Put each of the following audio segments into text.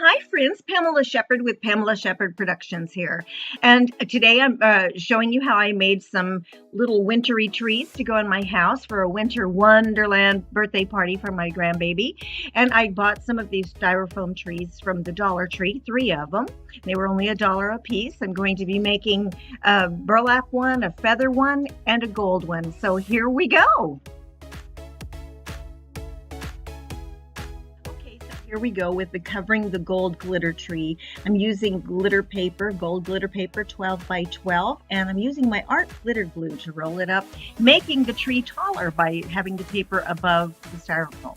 Hi friends, Pamela Shepherd with Pamela Shepherd Productions here. And today I'm showing you how I made some little wintry trees to go in my house for a winter wonderland birthday party for my grandbaby. And I bought some of these styrofoam trees from the Dollar Tree, 3 of them. They were only $1 a piece. I'm going to be making a burlap one, a feather one, and a gold one. So here we go. Here we go with the covering the gold glitter tree. I'm using glitter paper, gold glitter paper, 12 by 12, and I'm using my Art Glitter Glue to roll it up, making the tree taller by having the paper above the styrofoam.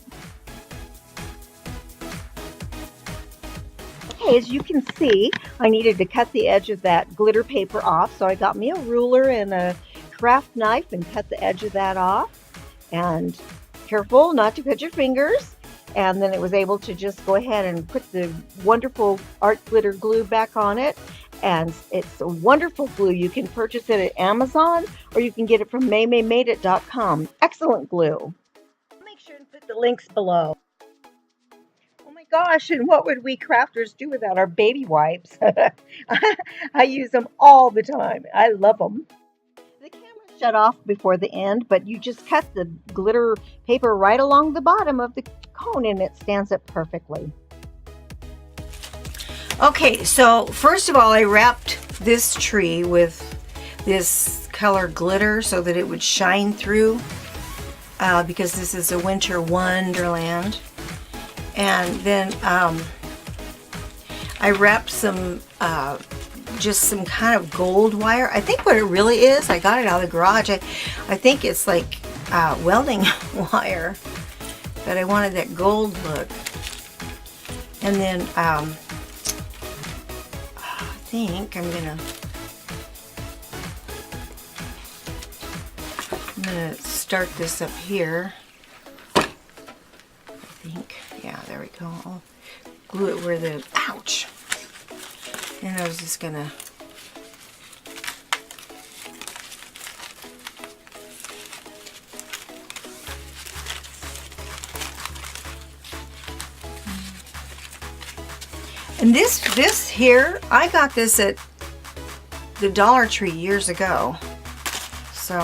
Okay, as you can see, I needed to cut the edge of that glitter paper off, so I got me a ruler and a craft knife and cut the edge of that off. And careful not to cut your fingers. And then it was able to just go ahead and put the wonderful Art Glitter glue back on it. And it's a wonderful glue. You can purchase it at Amazon or you can get it from maymaymadeit.com. Excellent glue. Make sure to put the links below. Oh my gosh, and what would we crafters do without our baby wipes? I use them all the time. I love them. The camera shut off before the end, but you just cut the glitter paper right along the bottom of the cone and it stands up perfectly. Okay, so first of all, I wrapped this tree with this colored glitter so that it would shine through because this is a winter wonderland. And then I wrapped some just some kind of gold wire. I think what it really is, I got it out of the garage. I think it's like welding wire, but I wanted that gold look. And then I think I'm gonna start this up here. I think, yeah, there we go. I'll glue it where the, ouch! And I was just gonna and this here, I got this at the Dollar Tree years ago. So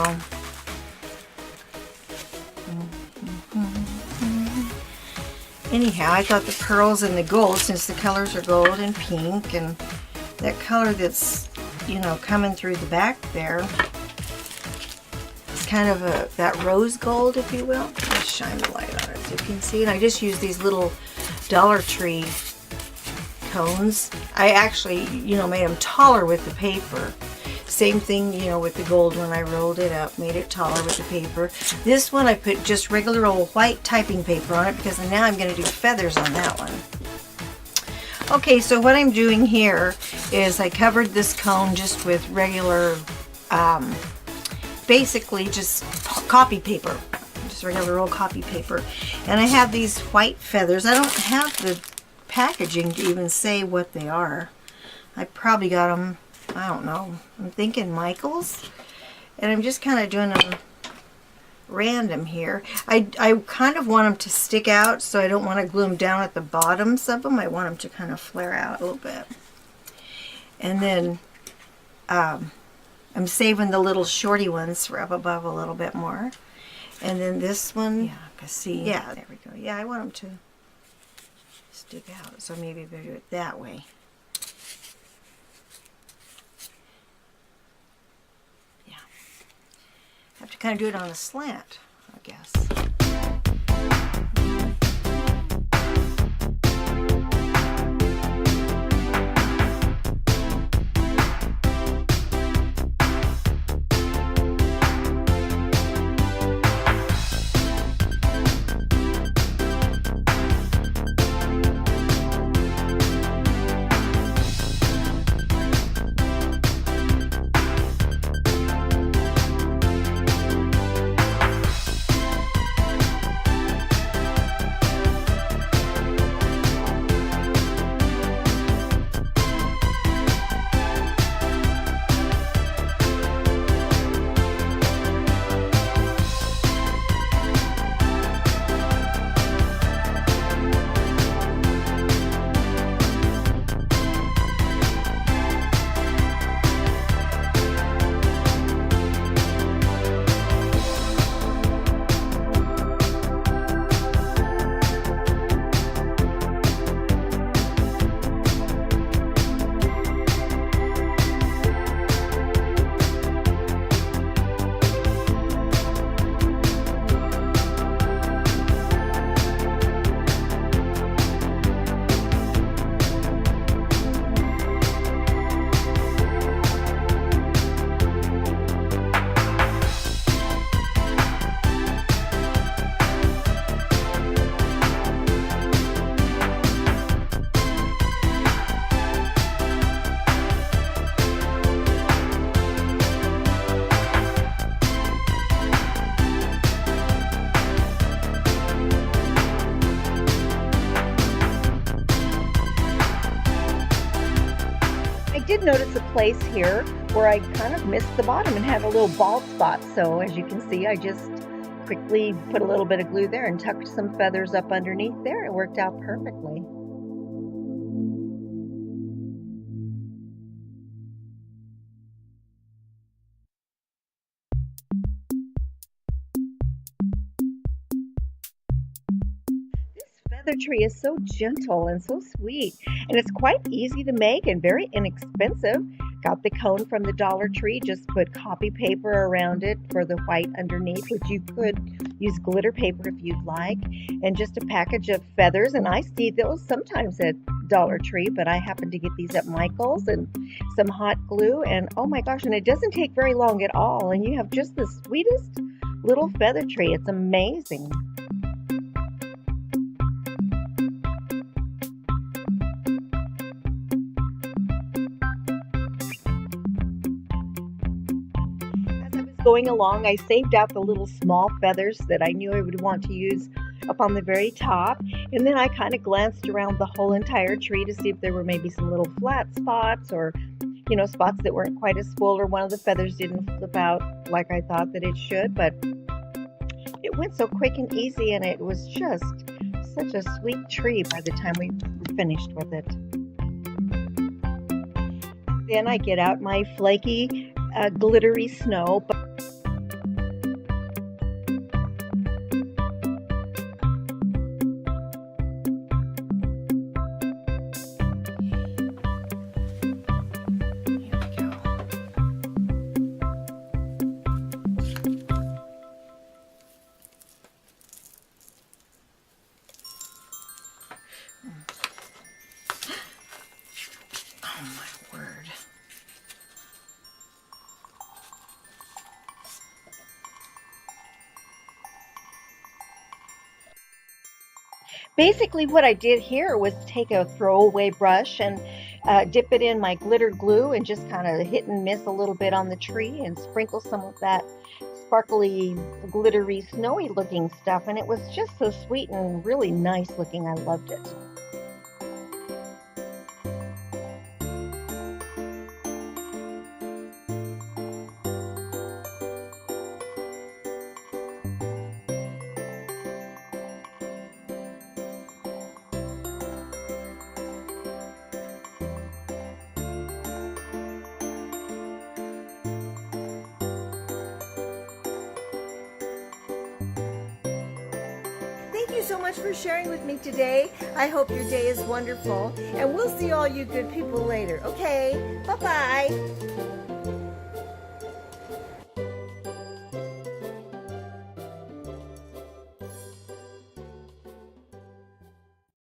anyhow, I thought the pearls and the gold, since the colors are gold and pink, and that color that's, you know, coming through the back there, it's kind of that rose gold, if you will. Let's shine the light on it so you can see. And I just use these little Dollar Tree cones. I actually, you know, made them taller with the paper. Same thing, you know, with the gold one. I rolled it up, made it taller with the paper. This one I put just regular old white typing paper on it because now I'm going to do feathers on that one. Okay, so what I'm doing here is I covered this cone just with regular, basically just copy paper. Just regular old copy paper. And I have these white feathers. I don't have the packaging to even say what they are. I probably got them, I don't know, I'm thinking Michael's, and I'm just kind of doing them random here. I kind of want them to stick out, so I don't want to glue them down at the bottoms of them. I want them to kind of flare out a little bit. And then I'm saving the little shorty ones for up above a little bit more. And then this one, yeah, I see. Yeah, there we go. Yeah, I want them to stick out, so maybe better do it that way. Yeah, have to kind of do it on a slant, I guess. notice a place here where I kind of missed the bottom and had a little bald spot. So as you can see, I just quickly put a little bit of glue there and tucked some feathers up underneath there. It worked out perfectly. Feather tree is so gentle and so sweet, and it's quite easy to make and very inexpensive. Got the cone from the Dollar Tree, just put copy paper around it for the white underneath, which you could use glitter paper if you'd like, and just a package of feathers. And I see those sometimes at Dollar Tree, but I happen to get these at Michael's, and some hot glue, and oh my gosh, and it doesn't take very long at all, and you have just the sweetest little feather tree. It's amazing. Going along, I saved out the little small feathers that I knew I would want to use up on the very top, and then I kind of glanced around the whole entire tree to see if there were maybe some little flat spots, or spots that weren't quite as full, or one of the feathers didn't flip out like I thought that it should. But it went so quick and easy, and it was just such a sweet tree by the time we were finished with it. Then I get out my flaky glittery snow. Oh my word. Basically what I did here was take a throwaway brush and dip it in my glitter glue and just kind of hit and miss a little bit on the tree and sprinkle some of that sparkly, glittery, snowy looking stuff, and it was just so sweet and really nice looking. I loved it. Thank you so much for sharing with me today. I hope your day is wonderful, and we'll see all you good people later. Okay, bye-bye.